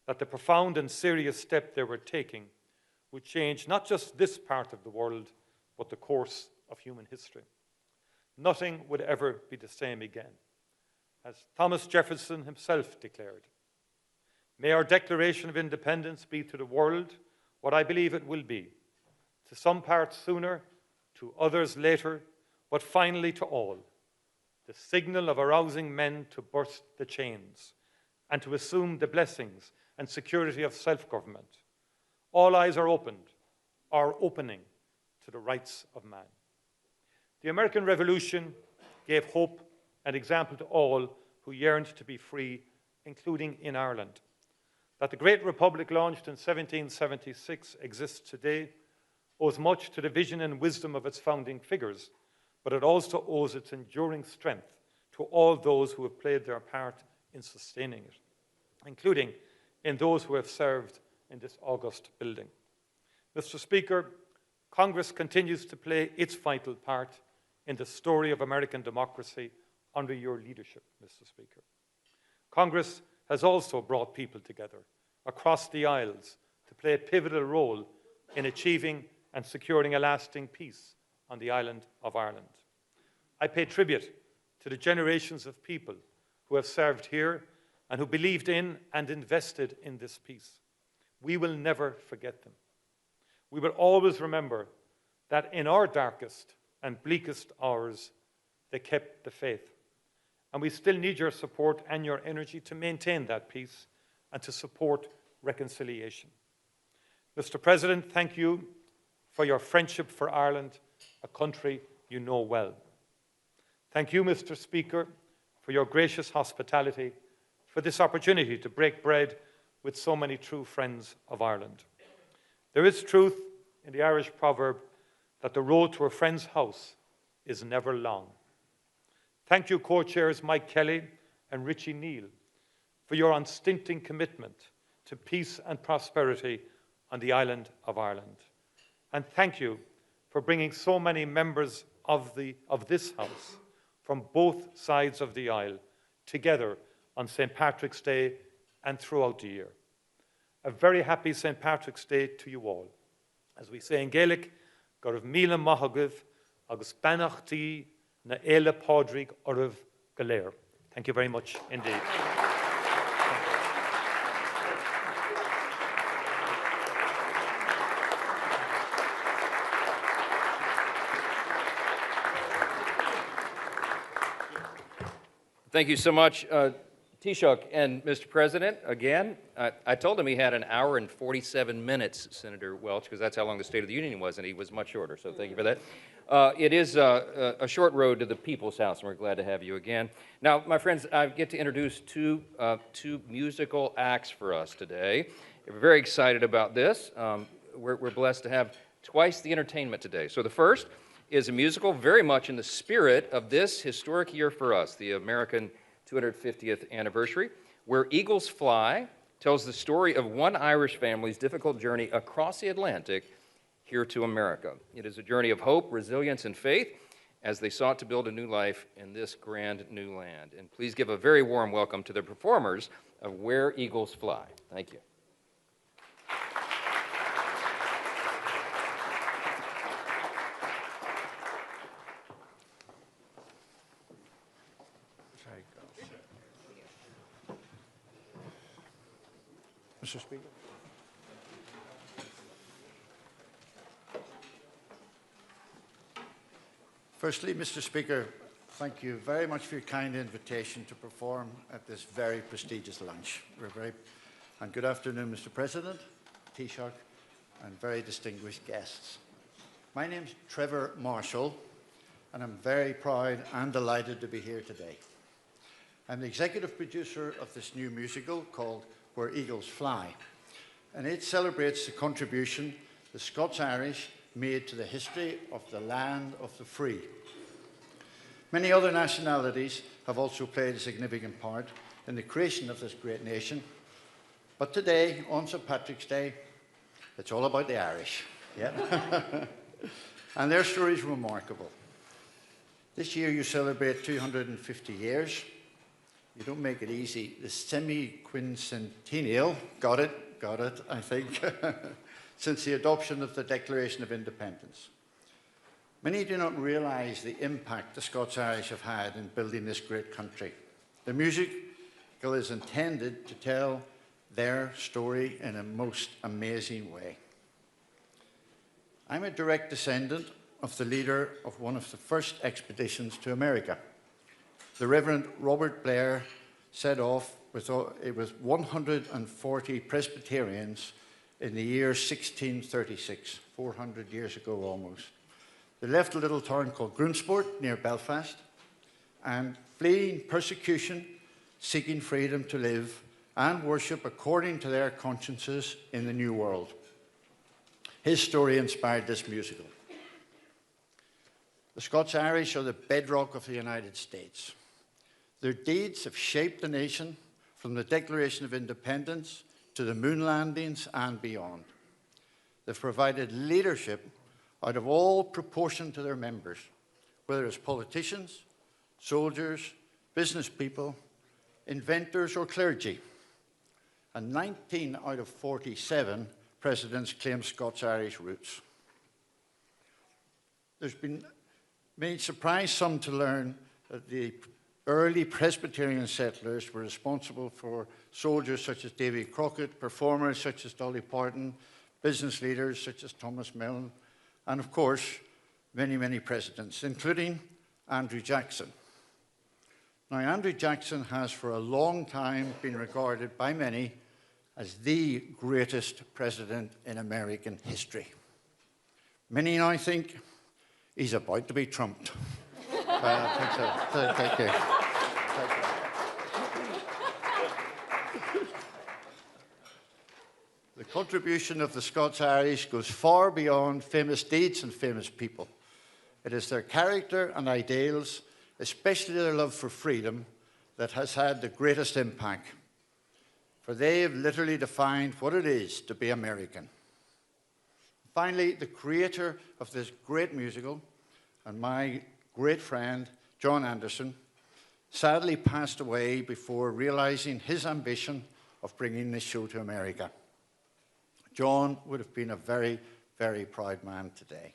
that the profound and serious step they were taking would change not just this part of the world, but the course of human history. Nothing would ever be the same again. As Thomas Jefferson himself declared, "May our Declaration of Independence be to the world what I believe it will be, to some parts sooner, to others later, but finally to all, the signal of arousing men to burst the chains and to assume the blessings and security of self-government. All eyes are opened, are opening to the rights of man." The American Revolution gave hope and example to all who yearned to be free, including in Ireland. That the great republic launched in 1776 exists today owes much to the vision and wisdom of its founding figures, but it also owes its enduring strength to all those who have played their part in sustaining it, including in those who have served in this august building. Mr. Speaker, Congress continues to play its vital part in the story of American democracy under your leadership, Mr. Speaker. Congress has also brought people together across the aisles to play a pivotal role in achieving and securing a lasting peace on the island of Ireland. I pay tribute to the generations of people who have served here and who believed in and invested in this peace. We will never forget them. We will always remember that in our darkest and bleakest hours, they kept the faith. And we still need your support and your energy to maintain that peace and to support reconciliation. Mr. President, thank you for your friendship for Ireland, a country you know well. Thank you, Mr. Speaker, for your gracious hospitality, for this opportunity to break bread with so many true friends of Ireland. There is truth in the Irish proverb that the road to a friend's house is never long. Thank you, co-chairs Mike Kelly and Richie Neal, for your unstinting commitment to peace and prosperity on the island of Ireland. And thank you for bringing so many members of this House from both sides of the aisle together on St. Patrick's Day and throughout the year. A very happy St. Patrick's Day to you all. As we say in Gaelic, Gorv Mila Mahagav, agus Banachti na Eile Podrig Orv Galer. Thank you very much indeed. Thank you so much, Taoiseach. And Mr. President, again, I told him he had an hour and 47 minutes, Senator Welch, because that's how long the State of the Union was, and he was much shorter, so thank you for that. It is a short road to the People's House, and we're glad to have you again. Now, my friends, I get to introduce two musical acts for us today. We're very excited about this. We're blessed to have twice the entertainment today. So the first is a musical very much in the spirit of this historic year for us, the American 250th anniversary, Where Eagles Fly tells the story of one Irish family's difficult journey across the Atlantic here to America. It is a journey of hope, resilience, and faith as they sought to build a new life in this grand new land. And please give a very warm welcome to the performers of Where Eagles Fly. Thank you. Mr. Speaker. Firstly, Mr. Speaker, thank you very much for your kind invitation to perform at this very prestigious lunch. And good afternoon, Mr. President, Taoiseach, and very distinguished guests. My name's Trevor Marshall, and I'm very proud and delighted to be here today. I'm the executive producer of this new musical called Where Eagles Fly, and it celebrates the contribution the Scots-Irish made to the history of the land of the free. Many other nationalities have also played a significant part in the creation of this great nation, but today, on St. Patrick's Day, it's all about the Irish, yeah? And their story is remarkable. This year you celebrate 250 years. You don't make it easy. The semi-quincentennial, got it, I think, since the adoption of the Declaration of Independence. Many do not realise the impact the Scots-Irish have had in building this great country. The musical is intended to tell their story in a most amazing way. I'm a direct descendant of the leader of one of the first expeditions to America. The Reverend Robert Blair set off with 140 Presbyterians in the year 1636, 400 years ago almost. They left a little town called Grunsport near Belfast and fleeing persecution, seeking freedom to live and worship according to their consciences in the New World. His story inspired this musical. The Scots-Irish are the bedrock of the United States. Their deeds have shaped the nation from the Declaration of Independence to the moon landings and beyond. They've provided leadership out of all proportion to their members, whether it's politicians, soldiers, business people, inventors, or clergy. And 19 out of 47 presidents claim Scots-Irish roots. There's been made surprise some to learn that the early Presbyterian settlers were responsible for soldiers such as Davy Crockett, performers such as Dolly Parton, business leaders such as Thomas Milne, and of course, many, many presidents, including Andrew Jackson. Now, Andrew Jackson has for a long time been regarded by many as the greatest president in American history. Many now think he's about to be trumped. I think so. Thank you. The contribution of the Scots-Irish goes far beyond famous deeds and famous people. It is their character and ideals, especially their love for freedom, that has had the greatest impact. For they have literally defined what it is to be American. Finally, the creator of this great musical and my great friend, John Anderson, sadly passed away before realizing his ambition of bringing this show to America. John would have been a very, very proud man today.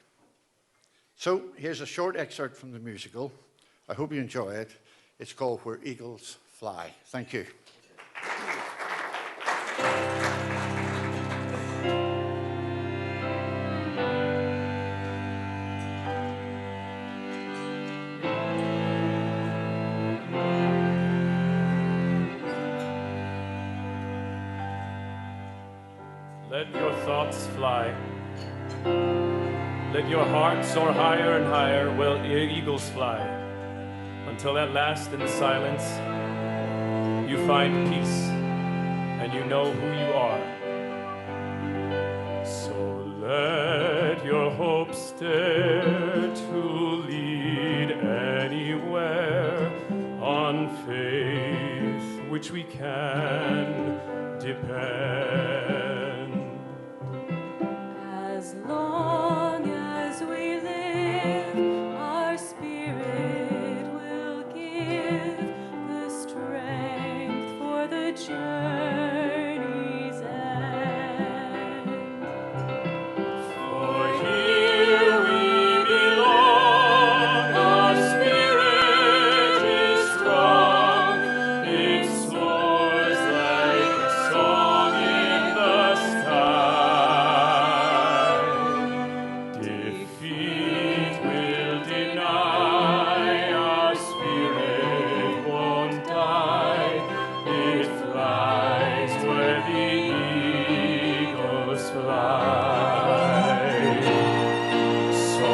So here's a short excerpt from the musical. I hope you enjoy it. It's called Where Eagles Fly. Thank you. Let your thoughts fly. Let your heart soar higher and higher while eagles fly, until at last in the silence you find peace and you know who you are. So let your hopes dare to lead anywhere on faith which we can depend. As long as we live, our spirit will give the strength for the journey's end. For here we belong, our spirit is strong, it soars like a song in the sky. Defeat will deny, our spirit won't die, it flies where the eagles fly. So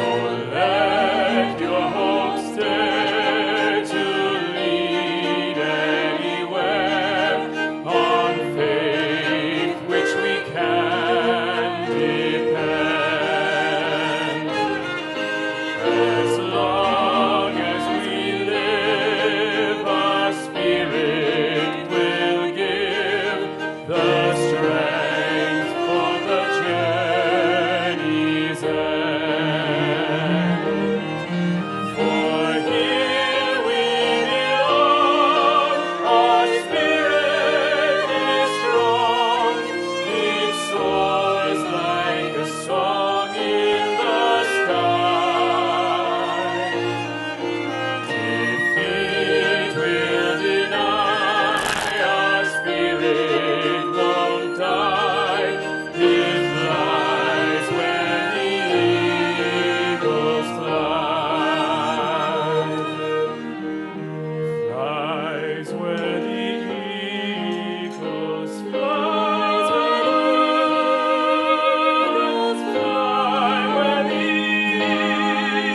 let your hopes dare to lead anywhere on faith which we can depend. As long as we live, our spirit will give the strength for the journey's end. For here we belong, our spirit is strong, it soars like a song in the sky. Defeat will deny, our spirit won't die, it flies where the eagles fly. Flies where the eagles fly. Fly where the eagles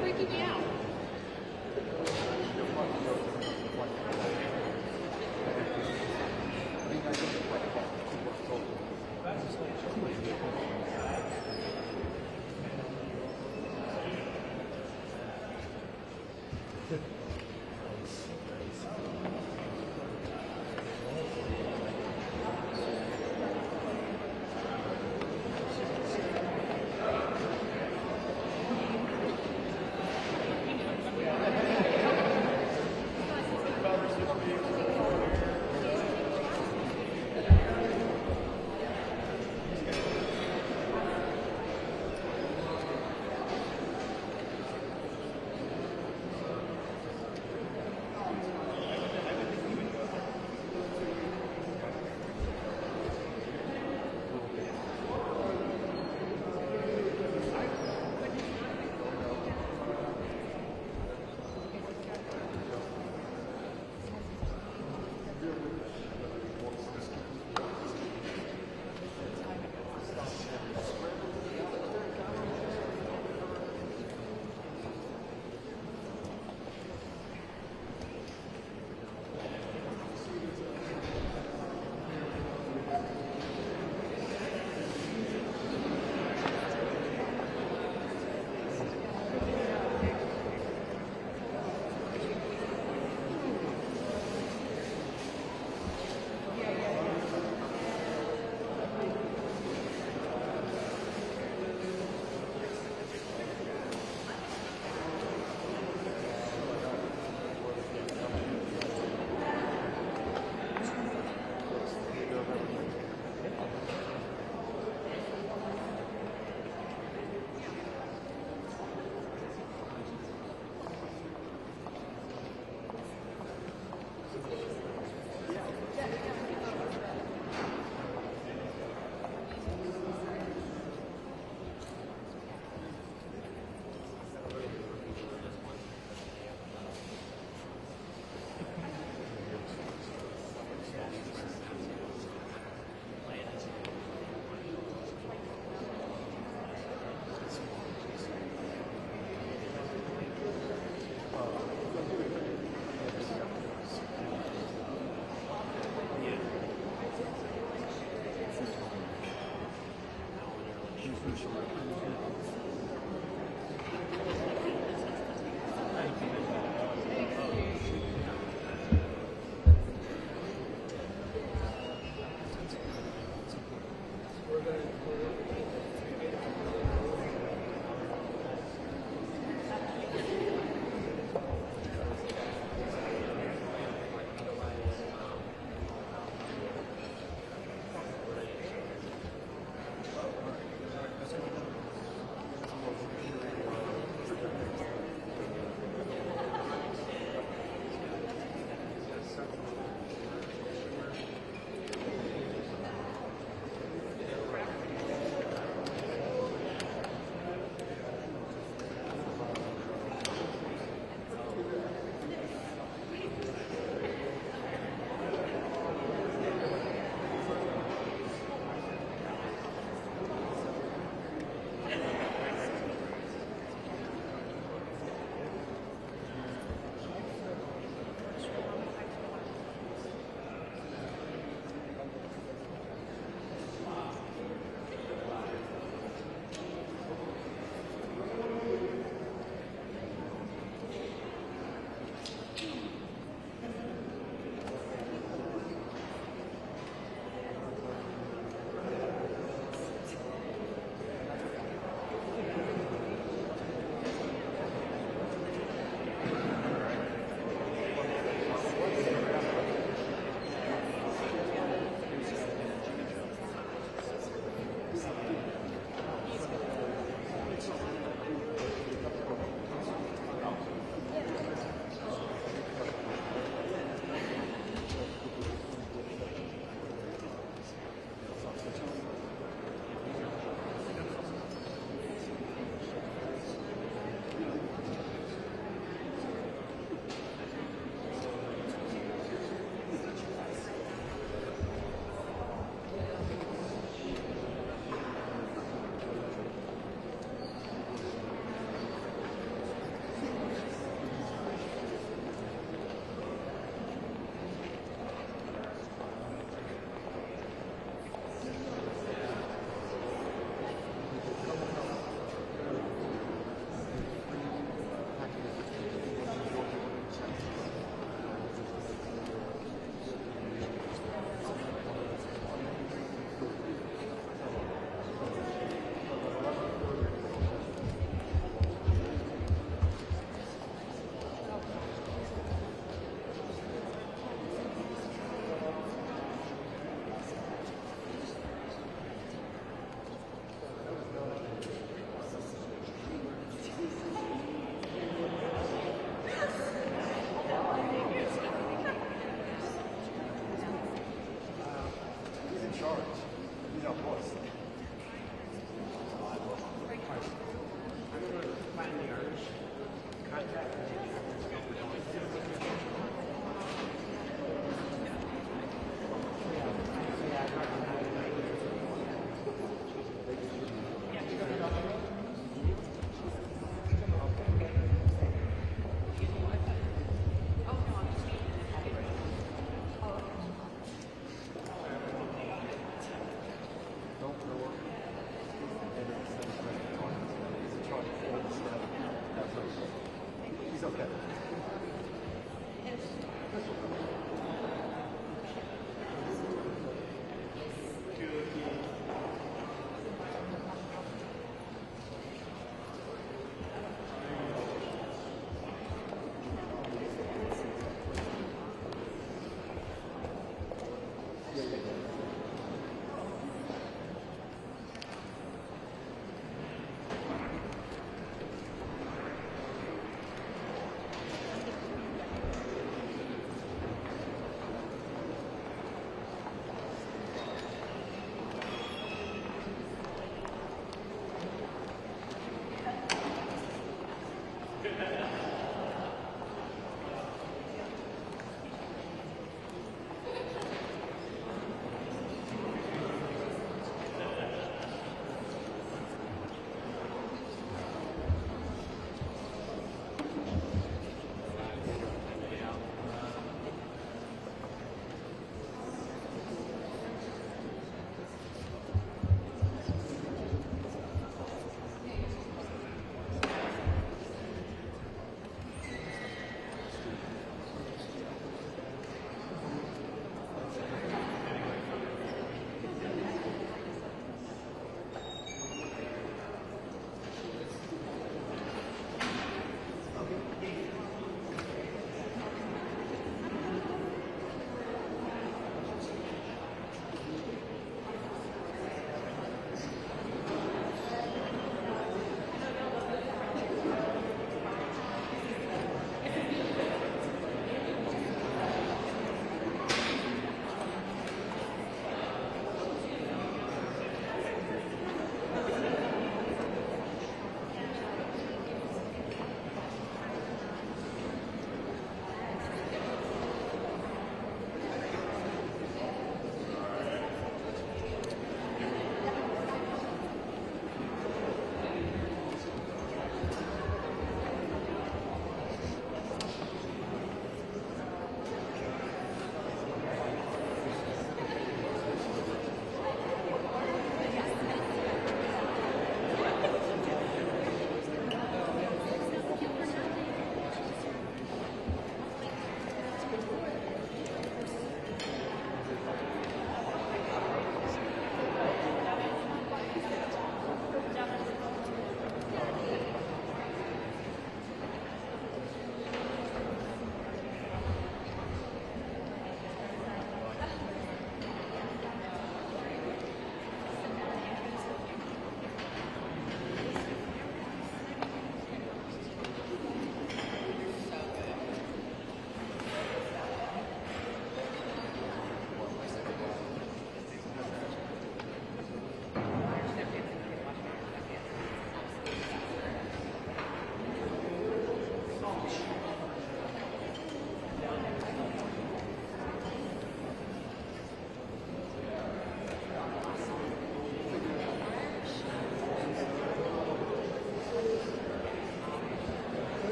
Freaking me out.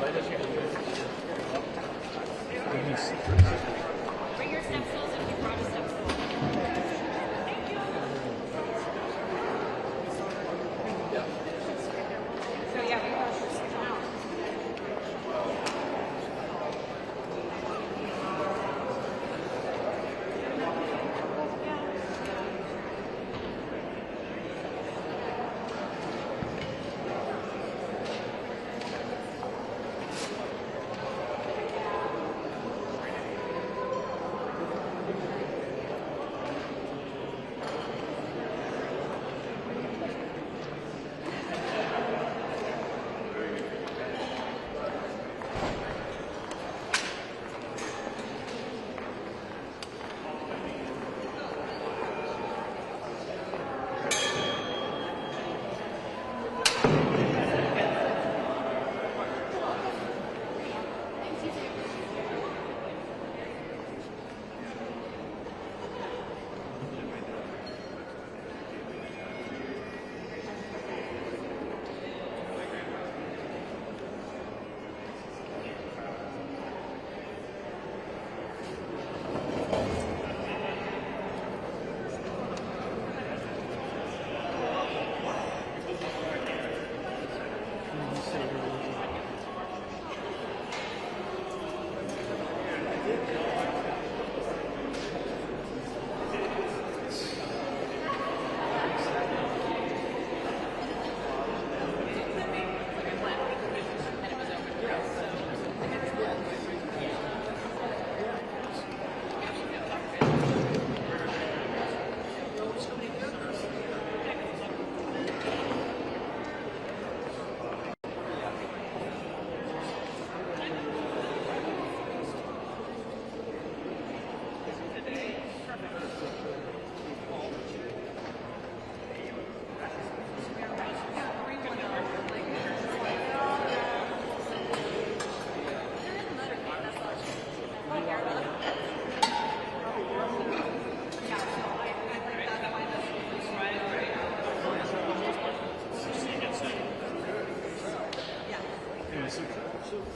Bring your step stools if you brought a step stool. Thank you. So yeah, we will just come out.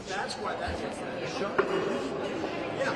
That's why that's show. Yeah.